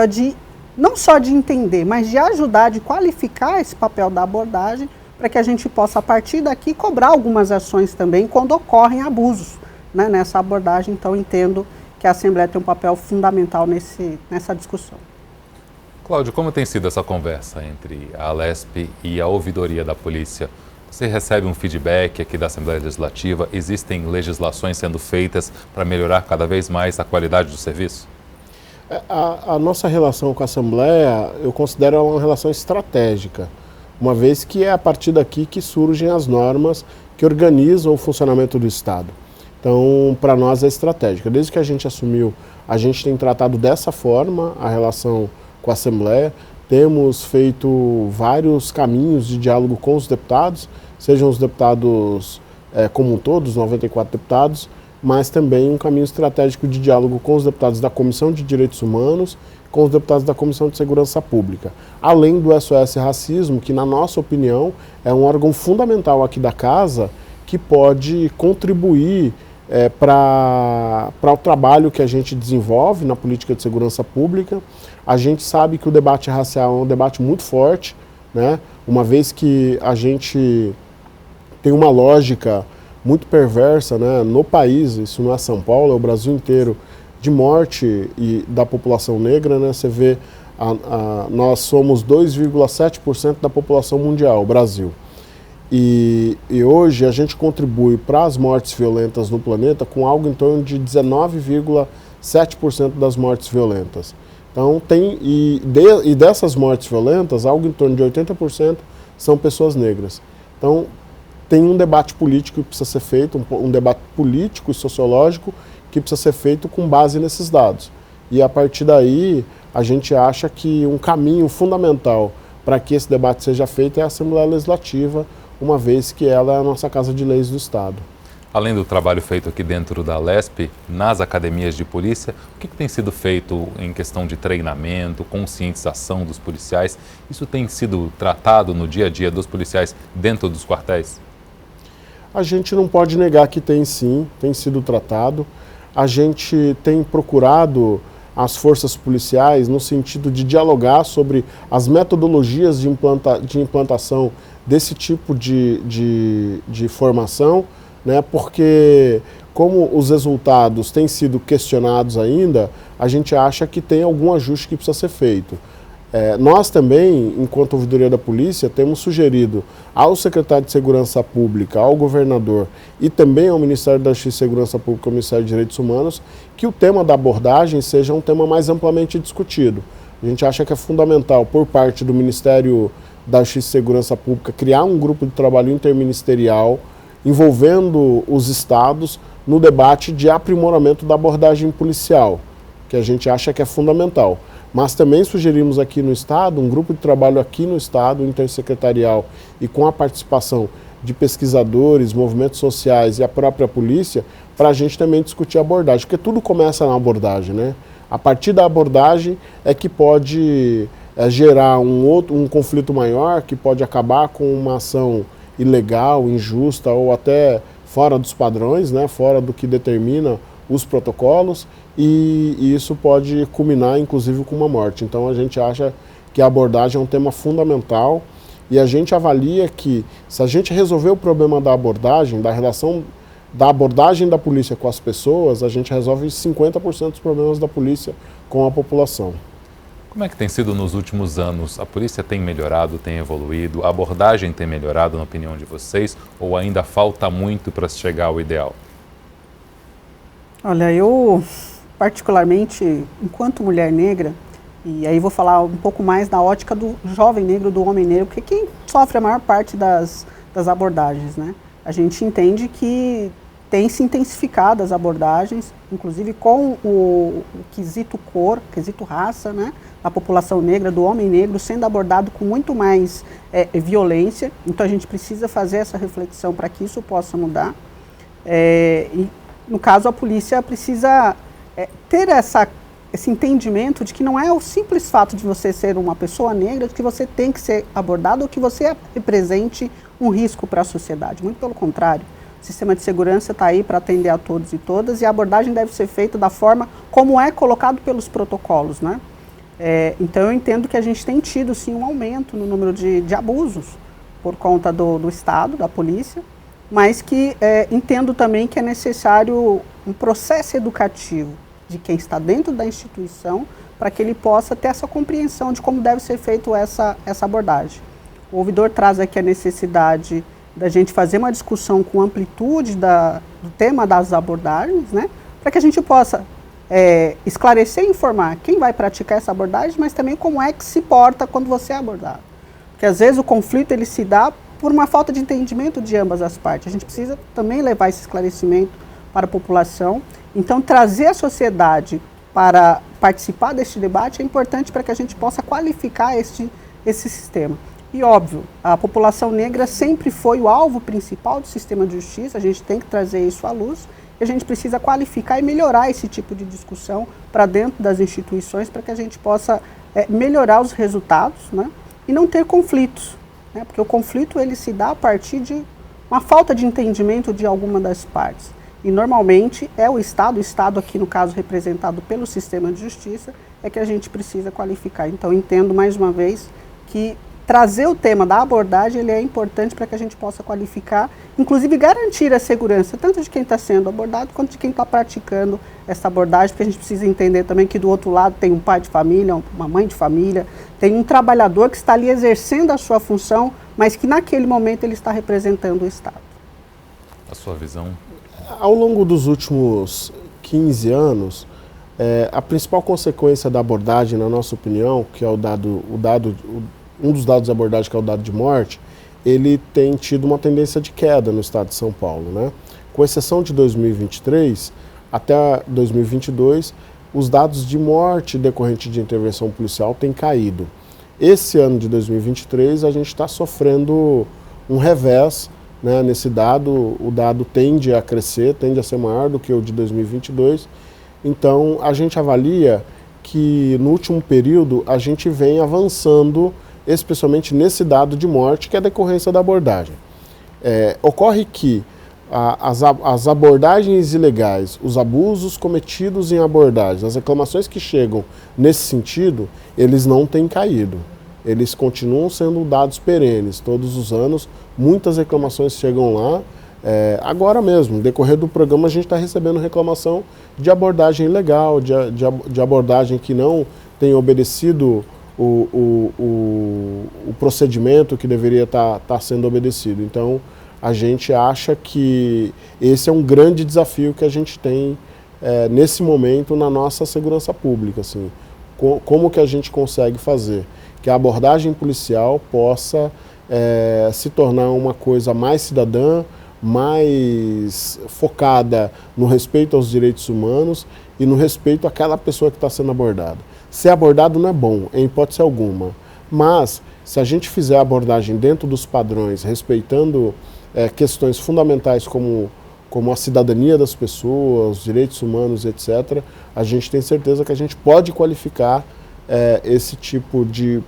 de não só de entender, mas de ajudar, de qualificar esse papel da abordagem para que a gente possa, a partir daqui, cobrar algumas ações também quando ocorrem abusos, né, nessa abordagem. Então, entendo que a Assembleia tem um papel fundamental nessa discussão. Cláudio, como tem sido essa conversa entre a Alesp e a ouvidoria da polícia? Você recebe um feedback aqui da Assembleia Legislativa? Existem legislações sendo feitas para melhorar cada vez mais a qualidade do serviço? A nossa relação com a Assembleia, eu considero ela uma relação estratégica, uma vez que é a partir daqui que surgem as normas que organizam o funcionamento do Estado. Então, para nós é estratégica. Desde que a gente assumiu, a gente tem tratado dessa forma a relação com a Assembleia, temos feito vários caminhos de diálogo com os deputados, sejam os deputados como um todo, os 94 deputados, mas também um caminho estratégico de diálogo com os deputados da Comissão de Direitos Humanos, com os deputados da Comissão de Segurança Pública. Além do SOS Racismo, que na nossa opinião é um órgão fundamental aqui da Casa, que pode contribuir para o trabalho que a gente desenvolve na política de segurança pública. A gente sabe que o debate racial é um debate muito forte, né? Uma vez que a gente tem uma lógica muito perversa, né, no país, isso não é São Paulo, é o Brasil inteiro, de morte da população negra, né? Você vê, nós somos 2,7% da população mundial, o Brasil. E hoje a gente contribui para as mortes violentas no planeta com algo em torno de 19,7% das mortes violentas. Então, dessas mortes violentas, algo em torno de 80% são pessoas negras. Então, tem um debate político que precisa ser feito, um debate político e sociológico que precisa ser feito com base nesses dados. E a partir daí, a gente acha que um caminho fundamental para que esse debate seja feito é a Assembleia Legislativa, uma vez que ela é a nossa Casa de Leis do Estado. Além do trabalho feito aqui dentro da Alesp, nas academias de polícia, o que tem sido feito em questão de treinamento, conscientização dos policiais? Isso tem sido tratado no dia a dia dos policiais dentro dos quartéis? A gente não pode negar que tem sim, tem sido tratado. A gente tem procurado as forças policiais no sentido de dialogar sobre as metodologias de implantação desse tipo de formação, né? Porque como os resultados têm sido questionados ainda, a gente acha que tem algum ajuste que precisa ser feito. Nós também, enquanto ouvidoria da polícia, temos sugerido ao secretário de Segurança Pública, ao governador e também ao Ministério da Justiça e Segurança Pública e ao Ministério de Direitos Humanos que o tema da abordagem seja um tema mais amplamente discutido. A gente acha que é fundamental, por parte do Ministério da Justiça e Segurança Pública, criar um grupo de trabalho interministerial envolvendo os estados no debate de aprimoramento da abordagem policial, que a gente acha que é fundamental. Mas também sugerimos aqui no Estado, um grupo de trabalho aqui no Estado, intersecretarial, e com a participação de pesquisadores, movimentos sociais e a própria polícia, para a gente também discutir a abordagem, porque tudo começa na abordagem, né? A partir da abordagem é que pode gerar um conflito maior, que pode acabar com uma ação ilegal, injusta ou até fora dos padrões, né? Fora do que determina os protocolos, e isso pode culminar inclusive com uma morte. Então a gente acha que a abordagem é um tema fundamental e a gente avalia que se a gente resolver o problema da abordagem, da relação da abordagem da polícia com as pessoas, a gente resolve 50% dos problemas da polícia com a população. Como é que tem sido nos últimos anos? A polícia tem melhorado, tem evoluído? A abordagem tem melhorado, na opinião de vocês? Ou ainda falta muito para se chegar ao ideal? Olha, eu particularmente, enquanto mulher negra, e aí vou falar um pouco mais na ótica do jovem negro, do homem negro, porque quem sofre a maior parte das abordagens, né? A gente entende que tem se intensificado as abordagens, inclusive com o quesito cor, quesito raça, né? A população negra, do homem negro, sendo abordado com muito mais violência. Então a gente precisa fazer essa reflexão para que isso possa mudar. E no caso a polícia precisa ter esse entendimento de que não é o simples fato de você ser uma pessoa negra que você tem que ser abordado ou que você represente um risco para a sociedade. Muito pelo contrário. O sistema de segurança está aí para atender a todos e todas e a abordagem deve ser feita da forma como é colocado pelos protocolos, né? Então eu entendo que a gente tem tido sim um aumento no número de abusos por conta do Estado, da polícia, mas que entendo também que é necessário um processo educativo de quem está dentro da instituição para que ele possa ter essa compreensão de como deve ser feita essa abordagem. O ouvidor traz aqui a necessidade da gente fazer uma discussão com amplitude do tema das abordagens, né, para que a gente possa esclarecer e informar quem vai praticar essa abordagem, mas também como é que se porta quando você é abordado. Porque às vezes o conflito ele se dá por uma falta de entendimento de ambas as partes. A gente precisa também levar esse esclarecimento para a população. Então trazer a sociedade para participar deste debate é importante para que a gente possa qualificar esse sistema. E óbvio, a população negra sempre foi o alvo principal do sistema de justiça, a gente tem que trazer isso à luz, e a gente precisa qualificar e melhorar esse tipo de discussão para dentro das instituições, para que a gente possa melhorar os resultados, né, e não ter conflitos, né, porque o conflito ele se dá a partir de uma falta de entendimento de alguma das partes. E normalmente é o Estado aqui no caso representado pelo sistema de justiça, é que a gente precisa qualificar. Então entendo mais uma vez que trazer o tema da abordagem ele é importante para que a gente possa qualificar, inclusive garantir a segurança, tanto de quem está sendo abordado, quanto de quem está praticando essa abordagem, porque a gente precisa entender também que do outro lado tem um pai de família, uma mãe de família, tem um trabalhador que está ali exercendo a sua função, mas que naquele momento ele está representando o Estado. A sua visão? Ao longo dos últimos 15 anos, a principal consequência da abordagem, na nossa opinião, que é um dos dados da abordagem, que é o dado de morte, ele tem tido uma tendência de queda no estado de São Paulo, né? Com exceção de 2023, até 2022, os dados de morte decorrente de intervenção policial têm caído. Esse ano de 2023, a gente está sofrendo um revés, né, nesse dado. O dado tende a crescer, tende a ser maior do que o de 2022. Então, a gente avalia que no último período a gente vem avançando, especialmente nesse dado de morte, que é a decorrência da abordagem. Ocorre que as abordagens ilegais, os abusos cometidos em abordagens, as reclamações que chegam nesse sentido, eles não têm caído. Eles continuam sendo dados perenes. Todos os anos, muitas reclamações chegam lá. Agora mesmo, no decorrer do programa, a gente está recebendo reclamação de abordagem ilegal, de abordagem que não tem obedecido o procedimento que deveria estar sendo obedecido. Então, a gente acha que esse é um grande desafio que a gente tem nesse momento na nossa segurança pública. Assim, como que a gente consegue fazer que a abordagem policial possa se tornar uma coisa mais cidadã, mais focada no respeito aos direitos humanos e no respeito àquela pessoa que está sendo abordada. Ser abordado não é bom, em hipótese alguma, mas se a gente fizer a abordagem dentro dos padrões, respeitando questões fundamentais como a cidadania das pessoas, os direitos humanos, etc., a gente tem certeza que a gente pode qualificar esse tipo de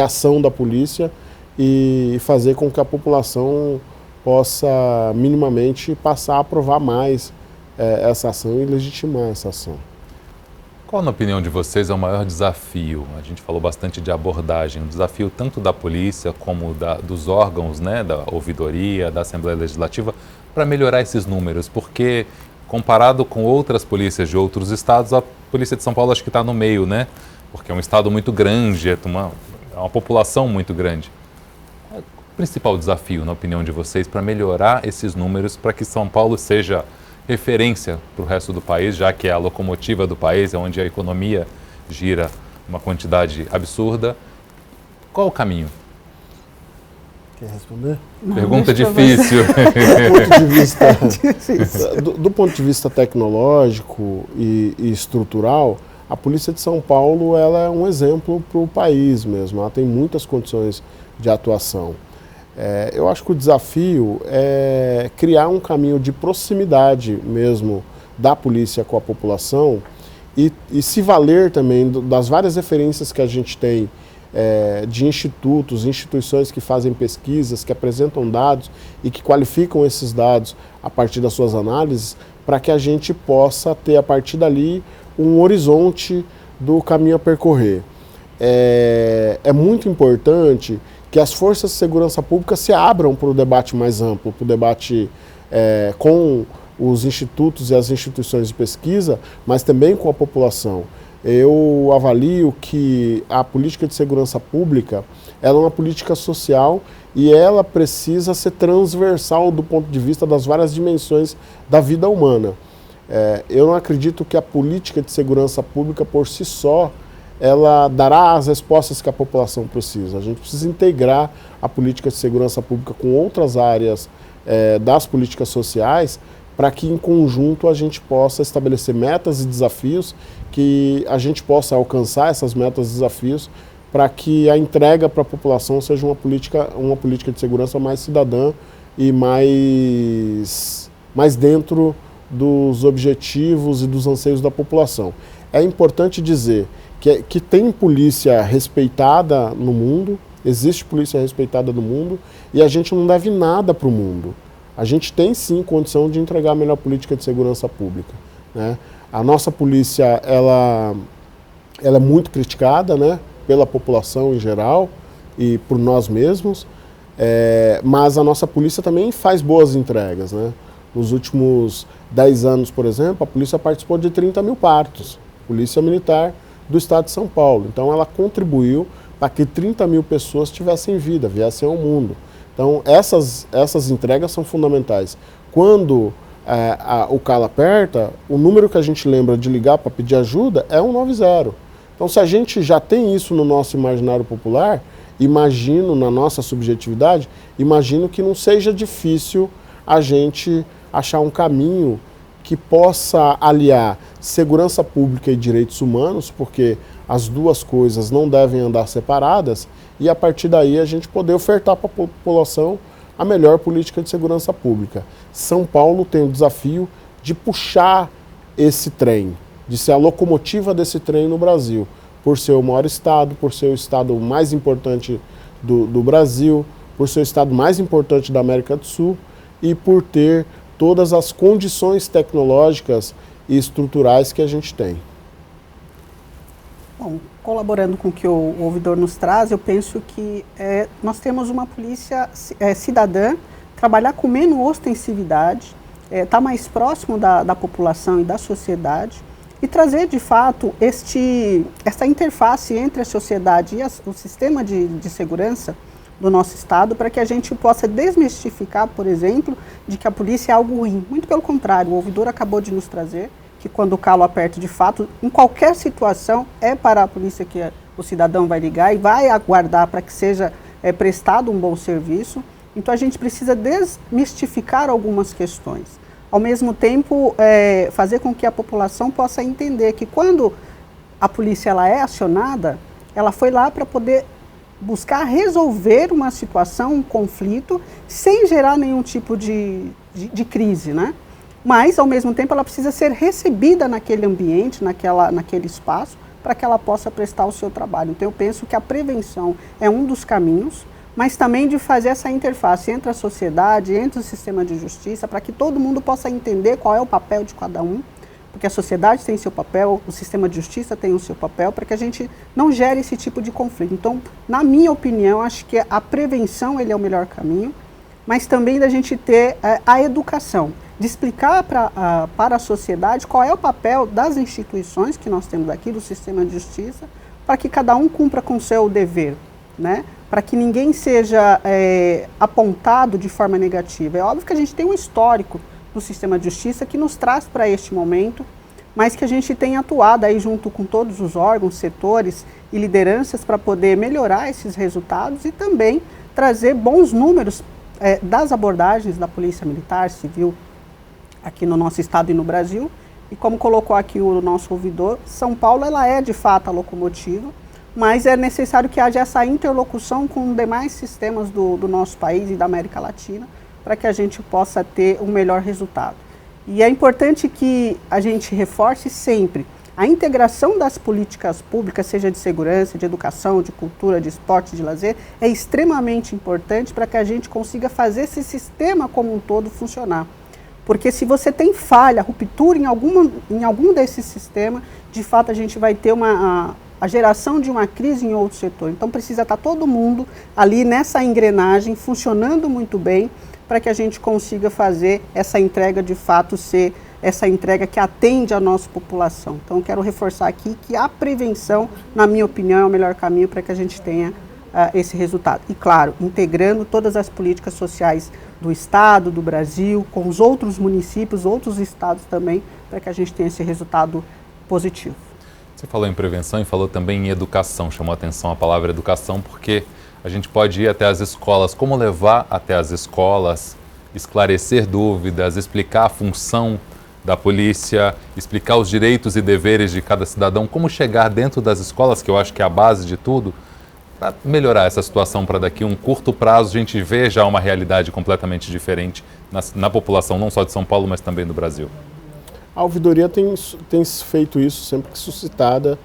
ação da polícia e fazer com que a população possa minimamente passar a aprovar mais essa ação e legitimar essa ação. Qual, na opinião de vocês, é o maior desafio? A gente falou bastante de abordagem, um desafio tanto da polícia como dos órgãos, né, da ouvidoria, da Assembleia Legislativa, para melhorar esses números, porque comparado com outras polícias de outros estados, a Polícia de São Paulo acho que está no meio, né? Porque é um estado muito grande, é uma população muito grande. Qual é o principal desafio, na opinião de vocês, para melhorar esses números, para que São Paulo seja referência para o resto do país, já que é a locomotiva do país, é onde a economia gira uma quantidade absurda? Qual o caminho? Quer responder? Pergunta difícil. Do ponto de vista tecnológico e estrutural, a Polícia de São Paulo ela é um exemplo para o país mesmo. Ela tem muitas condições de atuação. Eu acho que o desafio é criar um caminho de proximidade mesmo da polícia com a população e se valer também das várias referências que a gente tem de instituições que fazem pesquisas, que apresentam dados e que qualificam esses dados a partir das suas análises, para que a gente possa ter a partir dali um horizonte do caminho a percorrer. É muito importante que as forças de segurança pública se abram para o debate mais amplo, para o debate com os institutos e as instituições de pesquisa, mas também com a população. Eu avalio que a política de segurança pública ela é uma política social e ela precisa ser transversal do ponto de vista das várias dimensões da vida humana. Eu não acredito que a política de segurança pública por si só ela dará as respostas que a população precisa. A gente precisa integrar a política de segurança pública com outras áreas das políticas sociais para que em conjunto a gente possa estabelecer metas e desafios, que a gente possa alcançar essas metas e desafios para que a entrega para a população seja uma política de segurança mais cidadã e mais dentro dos objetivos e dos anseios da população. É importante dizer que tem polícia respeitada no mundo, existe polícia respeitada no mundo, e a gente não deve nada para o mundo. A gente tem sim condição de entregar a melhor política de segurança pública, né? A nossa polícia, ela é muito criticada, né, pela população em geral e por nós mesmos, mas a nossa polícia também faz boas entregas, né? Nos últimos 10 anos, por exemplo, a polícia participou de 30 mil partos, Polícia Militar do Estado de São Paulo. Então ela contribuiu para que 30 mil pessoas tivessem vida, viessem ao mundo. Então essas entregas são fundamentais. Quando o calo aperta, o número que a gente lembra de ligar para pedir ajuda é 190. Então se a gente já tem isso no nosso imaginário popular, imagino, na nossa subjetividade, imagino que não seja difícil a gente achar um caminho que possa aliar segurança pública e direitos humanos, porque as duas coisas não devem andar separadas, e a partir daí a gente poder ofertar para a população a melhor política de segurança pública. São Paulo tem o desafio de puxar esse trem, de ser a locomotiva desse trem no Brasil, por ser o maior estado, por ser o estado mais importante do Brasil, por ser o estado mais importante da América do Sul e por ter todas as condições tecnológicas e estruturais que a gente tem. Bom, colaborando com o que o ouvidor nos traz, eu penso que nós temos uma polícia cidadã, trabalhar com menos ostensividade, estar mais próximo da população e da sociedade e trazer, de fato, essa interface entre a sociedade e o sistema de segurança do nosso Estado, para que a gente possa desmistificar, por exemplo, de que a polícia é algo ruim. Muito pelo contrário, o ouvidor acabou de nos trazer que quando o calo aperta, de fato, em qualquer situação, é para a polícia que o cidadão vai ligar e vai aguardar para que seja prestado um bom serviço. Então a gente precisa desmistificar algumas questões. Ao mesmo tempo, fazer com que a população possa entender que quando a polícia ela é acionada, ela foi lá para poder buscar resolver uma situação, um conflito, sem gerar nenhum tipo de crise, né? Mas, ao mesmo tempo, ela precisa ser recebida naquele ambiente, naquele espaço, para que ela possa prestar o seu trabalho. Então, eu penso que a prevenção é um dos caminhos, mas também de fazer essa interface entre a sociedade, entre o sistema de justiça, para que todo mundo possa entender qual é o papel de cada um, porque a sociedade tem seu papel, o sistema de justiça tem o seu papel, para que a gente não gere esse tipo de conflito. Então, na minha opinião, acho que a prevenção ele é o melhor caminho, mas também da gente ter a educação, de explicar para a sociedade qual é o papel das instituições que nós temos aqui, do sistema de justiça, para que cada um cumpra com o seu dever, né? Para que ninguém seja apontado de forma negativa. É óbvio que a gente tem um histórico no sistema de justiça que nos traz para este momento, mas que a gente tem atuado aí junto com todos os órgãos, setores e lideranças para poder melhorar esses resultados e também trazer bons números das abordagens da Polícia Militar, Civil, aqui no nosso estado e no Brasil. E como colocou aqui o nosso ouvidor, São Paulo ela é de fato a locomotiva, mas é necessário que haja essa interlocução com demais sistemas do nosso país e da América Latina, para que a gente possa ter um melhor resultado. E é importante que a gente reforce sempre a integração das políticas públicas, seja de segurança, de educação, de cultura, de esporte, de lazer, é extremamente importante para que a gente consiga fazer esse sistema como um todo funcionar. Porque se você tem falha, ruptura em algum desses sistemas, de fato a gente vai ter a geração de uma crise em outro setor. Então precisa estar todo mundo ali nessa engrenagem, funcionando muito bem, para que a gente consiga fazer essa entrega de fato ser essa entrega que atende a nossa população. Então quero reforçar aqui que a prevenção, na minha opinião, é o melhor caminho para que a gente tenha esse resultado. E claro, integrando todas as políticas sociais do Estado, do Brasil, com os outros municípios, outros estados também, para que a gente tenha esse resultado positivo. Você falou em prevenção e falou também em educação, chamou a atenção a palavra educação, porque a gente pode ir até as escolas. Como levar até as escolas, esclarecer dúvidas, explicar a função da polícia, explicar os direitos e deveres de cada cidadão, como chegar dentro das escolas, que eu acho que é a base de tudo, para melhorar essa situação, para daqui a um curto prazo a gente ver já uma realidade completamente diferente na população, não só de São Paulo, mas também do Brasil? A ouvidoria tem feito isso sempre que suscitada.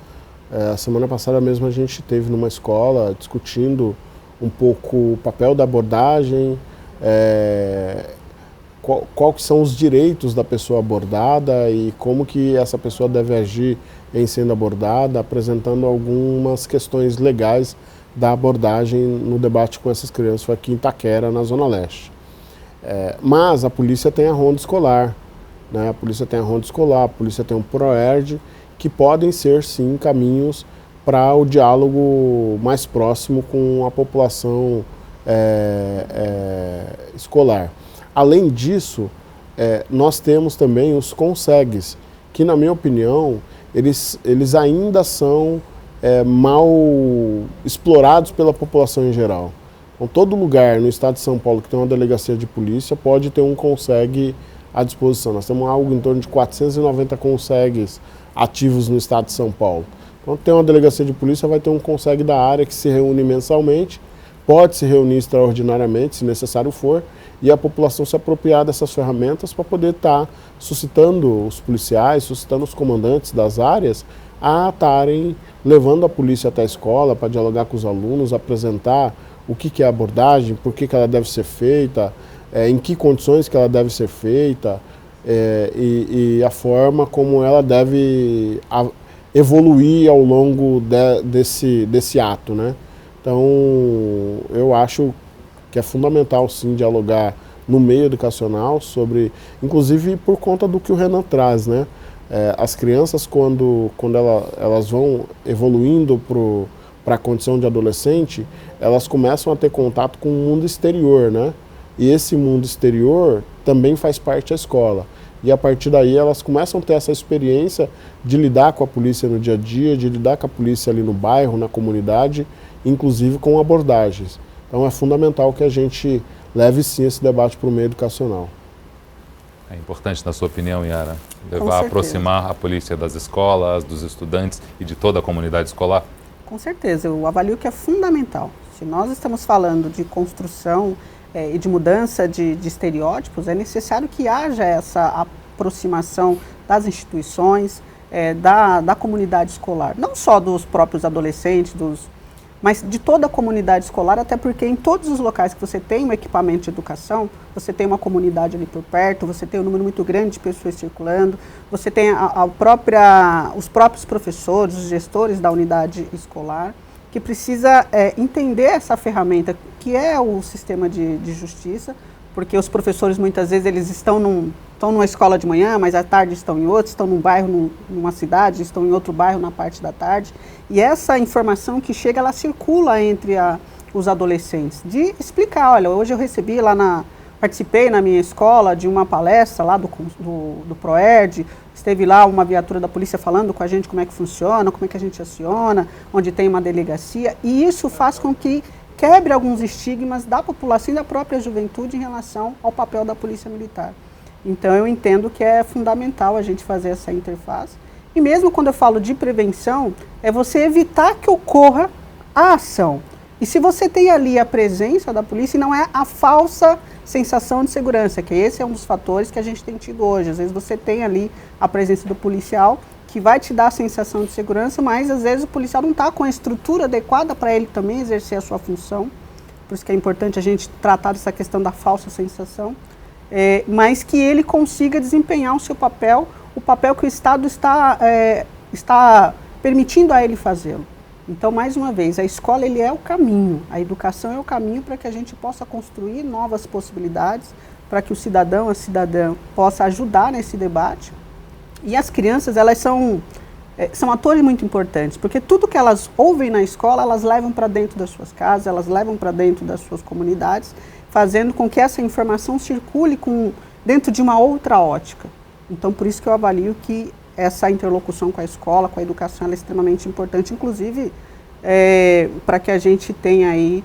A semana passada mesmo a gente esteve numa escola discutindo um pouco o papel da abordagem, qual que são os direitos da pessoa abordada e como que essa pessoa deve agir em sendo abordada, apresentando algumas questões legais da abordagem no debate com essas crianças. Foi aqui em Itaquera, na Zona Leste. Mas a polícia tem a ronda escolar, né? A polícia tem a ronda escolar, a polícia tem um PROERD, que podem ser, sim, caminhos para o diálogo mais próximo com a população escolar. Além disso, nós temos também os CONSEGs, que, na minha opinião, eles ainda são mal explorados pela população em geral. Então, todo lugar no estado de São Paulo que tem uma delegacia de polícia pode ter um CONSEG à disposição. Nós temos algo em torno de 490 CONSEGs ativos no estado de São Paulo. Então, tem uma delegacia de polícia, vai ter um CONSEG da área que se reúne mensalmente, pode se reunir extraordinariamente, se necessário for, e a população se apropriar dessas ferramentas para poder estar suscitando os policiais, suscitando os comandantes das áreas a estarem levando a polícia até a escola para dialogar com os alunos, apresentar o que é a abordagem, por que ela deve ser feita, em que condições que ela deve ser feita e a forma como ela deve evoluir ao longo desse ato, né? Então, eu acho que é fundamental, sim, dialogar no meio educacional sobre, inclusive por conta do que o Renan traz, né? As crianças, quando elas vão evoluindo para a condição de adolescente, elas começam a ter contato com o mundo exterior, né? E esse mundo exterior também faz parte da escola. E a partir daí elas começam a ter essa experiência de lidar com a polícia no dia a dia, de lidar com a polícia ali no bairro, na comunidade, inclusive com abordagens. Então é fundamental que a gente leve sim esse debate para o meio educacional. É importante, na sua opinião, Yara, aproximar a polícia das escolas, dos estudantes e de toda a comunidade escolar? Com certeza, eu avalio que é fundamental. Se nós estamos falando de construção e de mudança de estereótipos, é necessário que haja essa aproximação das instituições, da comunidade escolar. Não só dos próprios adolescentes, mas de toda a comunidade escolar, até porque em todos os locais que você tem um equipamento de educação, você tem uma comunidade ali por perto, você tem um número muito grande de pessoas circulando, você tem os próprios professores, os gestores da unidade escolar, que precisa entender essa ferramenta que é o sistema de justiça, porque os professores muitas vezes eles estão numa escola de manhã, mas à tarde estão em outra, estão num bairro, numa cidade, estão em outro bairro na parte da tarde. E essa informação que chega, ela circula entre os adolescentes, de explicar, olha, hoje eu participei na minha escola de uma palestra lá do PROERD, esteve lá uma viatura da polícia falando com a gente como é que funciona, como é que a gente aciona, onde tem uma delegacia, e isso faz com que quebre alguns estigmas da população e da própria juventude em relação ao papel da polícia militar. Então eu entendo que é fundamental a gente fazer essa interface. E mesmo quando eu falo de prevenção, é você evitar que ocorra a ação. E se você tem ali a presença da polícia, não é a falsa sensação de segurança, que esse é um dos fatores que a gente tem tido hoje. Às vezes você tem ali a presença do policial, que vai te dar a sensação de segurança, mas às vezes o policial não está com a estrutura adequada para ele também exercer a sua função. Por isso que é importante a gente tratar dessa questão da falsa sensação, mas que ele consiga desempenhar o seu papel, o papel que o Estado está permitindo a ele fazê-lo. Então, mais uma vez, a escola ele é o caminho, a educação é o caminho para que a gente possa construir novas possibilidades, para que o cidadão, a cidadã possa ajudar nesse debate. E as crianças, elas são atores muito importantes, porque tudo que elas ouvem na escola, elas levam para dentro das suas casas, elas levam para dentro das suas comunidades, fazendo com que essa informação circule dentro de uma outra ótica. Então, por isso que eu avalio que essa interlocução com a escola, com a educação, ela é extremamente importante, inclusive para que a gente tenha aí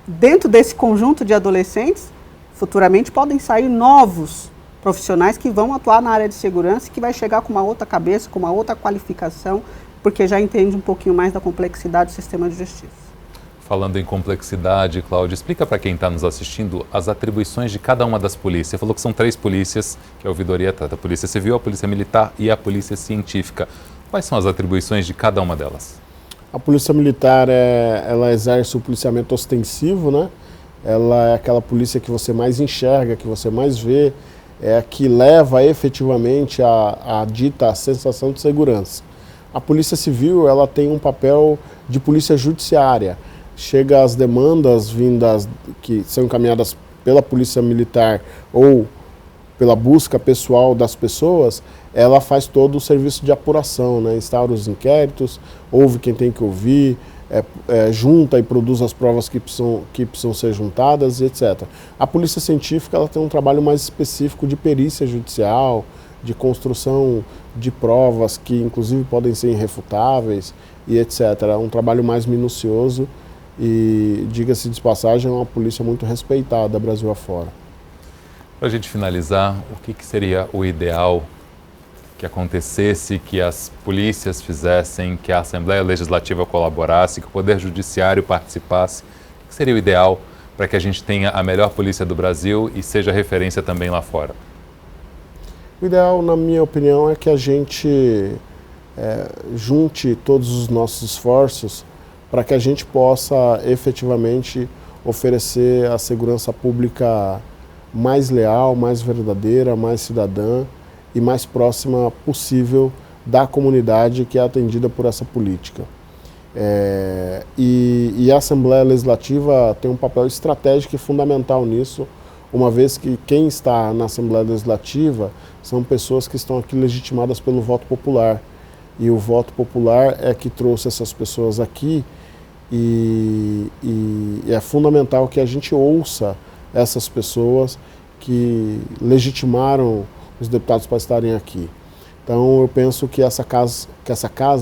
dentro desse conjunto de adolescentes, futuramente podem sair novos profissionais que vão atuar na área de segurança e que vai chegar com uma outra cabeça, com uma outra qualificação, porque já entende um pouquinho mais da complexidade do sistema de justiça. Falando em complexidade, Cláudio, explica para quem está nos assistindo as atribuições de cada uma das polícias. Você falou que são 3 polícias que a ouvidoria trata: a Polícia Civil, a Polícia Militar e a Polícia Científica. Quais são as atribuições de cada uma delas? A Polícia Militar, ela exerce o policiamento ostensivo, né? Ela é aquela polícia que você mais enxerga, que você mais vê, é a que leva efetivamente a dita sensação de segurança. A Polícia Civil, ela tem um papel de polícia judiciária. Chega as demandas vindas, que são encaminhadas pela Polícia Militar ou pela busca pessoal das pessoas, ela faz todo o serviço de apuração, né? Instaura os inquéritos, ouve quem tem que ouvir, junta e produz as provas que precisam ser juntadas, etc. A Polícia Científica, ela tem um trabalho mais específico de perícia judicial, de construção de provas que inclusive podem ser irrefutáveis e etc. É um trabalho mais minucioso e, diga-se de passagem, é uma polícia muito respeitada Brasil afora. Para a gente finalizar, o que seria o ideal que acontecesse, que as polícias fizessem, que a Assembleia Legislativa colaborasse, que o Poder Judiciário participasse? O que seria o ideal para que a gente tenha a melhor polícia do Brasil e seja referência também lá fora? O ideal, na minha opinião, é que a gente junte todos os nossos esforços para que a gente possa efetivamente oferecer a segurança pública mais leal, mais verdadeira, mais cidadã e mais próxima possível da comunidade que é atendida por essa política. E a Assembleia Legislativa tem um papel estratégico e fundamental nisso, uma vez que quem está na Assembleia Legislativa são pessoas que estão aqui legitimadas pelo voto popular. E o voto popular é que trouxe essas pessoas aqui e é fundamental que a gente ouça essas pessoas que legitimaram os deputados para estarem aqui. Então eu penso que essa casa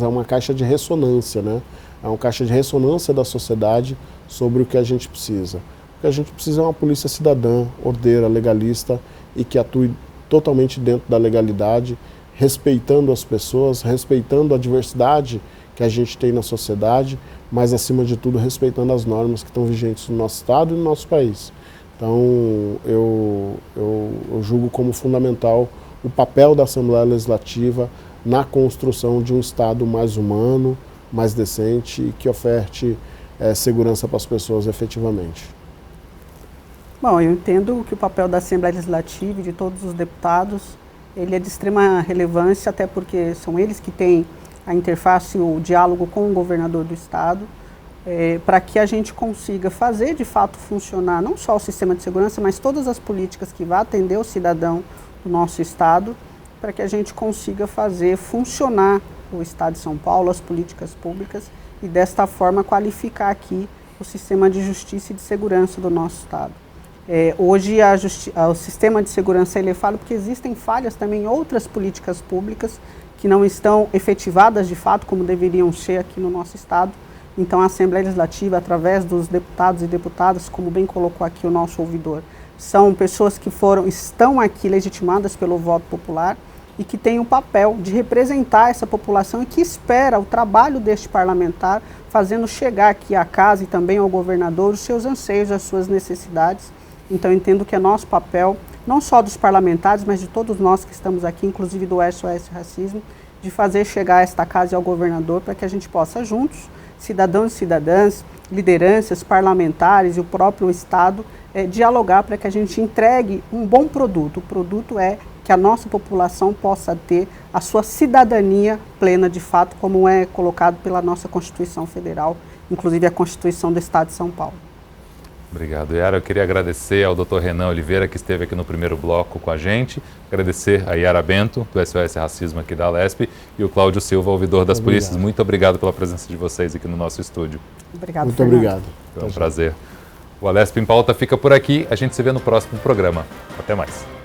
é uma caixa de ressonância, né? É uma caixa de ressonância da sociedade sobre o que a gente precisa. O que a gente precisa é uma polícia cidadã, ordeira, legalista e que atue totalmente dentro da legalidade, respeitando as pessoas, respeitando a diversidade que a gente tem na sociedade, mas acima de tudo respeitando as normas que estão vigentes no nosso estado e no nosso país. Então eu julgo como fundamental o papel da Assembleia Legislativa na construção de um Estado mais humano, mais decente e que oferte segurança para as pessoas efetivamente. Bom, eu entendo que o papel da Assembleia Legislativa e de todos os deputados, ele é de extrema relevância, até porque são eles que têm a interface, o diálogo com o governador do Estado, para que a gente consiga fazer de fato funcionar não só o sistema de segurança, mas todas as políticas que vão atender o cidadão do nosso Estado, para que a gente consiga fazer funcionar o Estado de São Paulo, as políticas públicas e desta forma qualificar aqui o sistema de justiça e de segurança do nosso Estado. Hoje o sistema de segurança ele é falho porque existem falhas também em outras políticas públicas que não estão efetivadas de fato como deveriam ser aqui no nosso Estado. Então a Assembleia Legislativa, através dos deputados e deputadas, como bem colocou aqui o nosso ouvidor, são pessoas que estão aqui legitimadas pelo voto popular e que têm o papel de representar essa população e que espera o trabalho deste parlamentar, fazendo chegar aqui à casa e também ao governador os seus anseios, as suas necessidades. Então entendo que é nosso papel, não só dos parlamentares, mas de todos nós que estamos aqui, inclusive do SOS Racismo, de fazer chegar a esta casa e ao governador para que a gente possa juntos, cidadãos e cidadãs, lideranças, parlamentares e o próprio Estado, dialogar para que a gente entregue um bom produto. O produto é que a nossa população possa ter a sua cidadania plena de fato, como é colocado pela nossa Constituição Federal, inclusive a Constituição do Estado de São Paulo. Obrigado, Yara. Eu queria agradecer ao Dr. Renan Oliveira, que esteve aqui no primeiro bloco com a gente, agradecer a Yara Bento, do SOS Racismo aqui da Alesp, e o Cláudio Silva, ouvidor das polícias. Muito obrigado pela presença de vocês aqui no nosso estúdio. Obrigado, Muito Fernando. obrigado. Foi um prazer. O Alesp em Pauta fica por aqui. A gente se vê no próximo programa. Até mais.